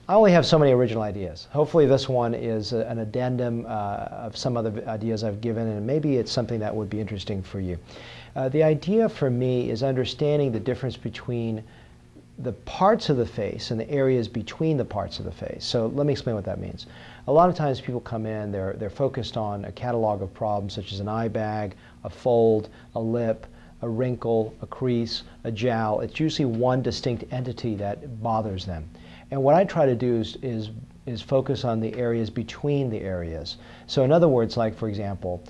I only have so many original ideas. Hopefully this one is an addendum of some other ideas I've given, and maybe it's something that would be interesting for you. The idea for me is understanding the difference between the parts of the face and the areas between the parts of the face. So let me explain what that means. A lot of times people come in, they're focused on a catalog of problems such as an eye bag, a fold, a lip, a wrinkle, a crease, a jowl. It's usually one distinct entity that bothers them. And what I try to do is focus on the areas between the areas. So in other words, like for example,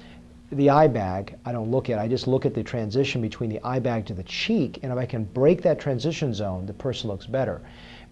the eye bag, I don't look at, I just look at the transition between the eye bag to the cheek, and if I can break that transition zone, the person looks better.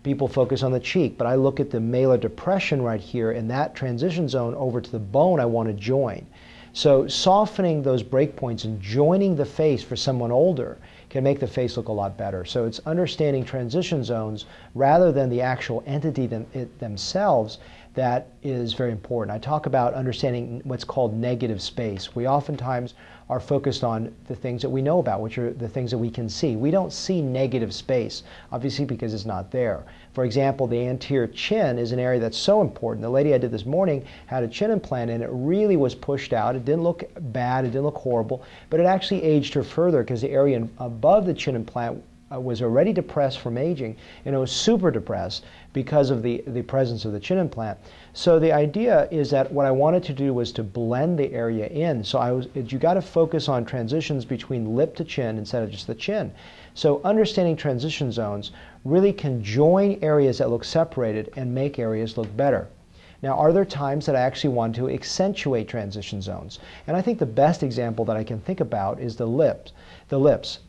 People focus on the cheek, but I look at the malar depression right here and that transition zone over to the bone I want to join. So softening those breakpoints and joining the face for someone older can make the face look a lot better. So it's understanding transition zones rather than the actual entity themselves that is very important. I talk about understanding what's called negative space. We oftentimes are focused on the things that we know about, which are the things that we can see. We don't see negative space, obviously, because it's not there. For example, the anterior chin is an area that's so important. The lady I did this morning had a chin implant and it really was pushed out. It didn't look bad, it didn't look horrible, but it actually aged her further because the area above the chin implant was already depressed from aging, and it was super depressed because of the presence of the chin implant. So the idea is that what I wanted to do was to blend the area in. So you got to focus on transitions between lip to chin instead of just the chin. So understanding transition zones really can join areas that look separated and make areas look better. Now, are there times that I actually want to accentuate transition zones? And I think the best example that I can think about is the lips.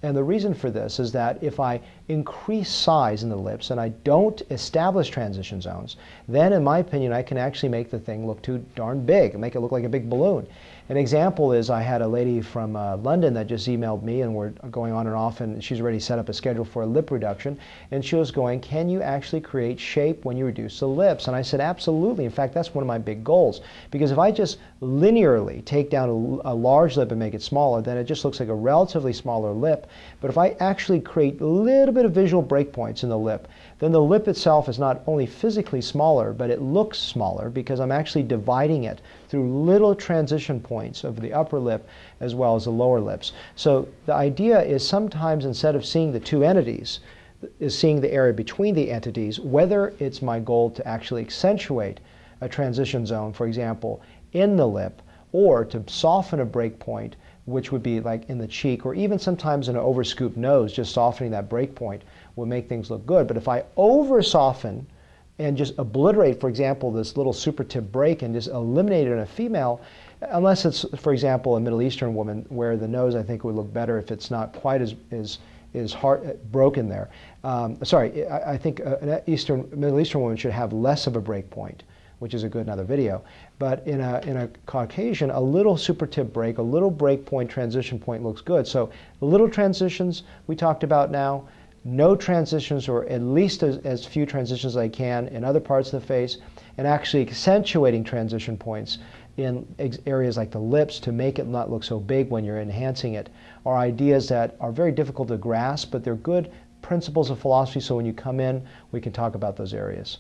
And the reason for this is that if I increase size in the lips and I don't establish transition zones, then in my opinion I can actually make the thing look too darn big and make it look like a big balloon. An example is I had a lady from London that just emailed me, and we're going on and off, and she's already set up a schedule for a lip reduction, and she was going, can you actually create shape when you reduce the lips? And I said, absolutely. In fact, that's one of my big goals, because if I just linearly take down a large lip and make it smaller, then it just looks like a relatively smaller lip. But if I actually create a little bit of visual breakpoints in the lip, then the lip itself is not only physically smaller, but it looks smaller because I'm actually dividing it through little transition points of the upper lip as well as the lower lips. So the idea is sometimes instead of seeing the two entities, is seeing the area between the entities, whether it's my goal to actually accentuate a transition zone, for example, in the lip, or to soften a breakpoint, which would be like in the cheek, or even sometimes in an over-scooped nose, just softening that breakpoint will make things look good. But if I over-soften and just obliterate, for example, this little super tip break and just eliminate it in a female, unless it's, for example, a Middle Eastern woman where the nose I think would look better if it's not quite as hard, broken there. I think a Middle Eastern woman should have less of a break point, which is a good another video. But in a Caucasian, a little super tip break, a little break point, transition point looks good. So the little transitions we talked about now, no transitions, or at least as few transitions as I can in other parts of the face, and actually accentuating transition points in areas like the lips to make it not look so big when you're enhancing it, are ideas that are very difficult to grasp, but they're good principles of philosophy, so when you come in, we can talk about those areas.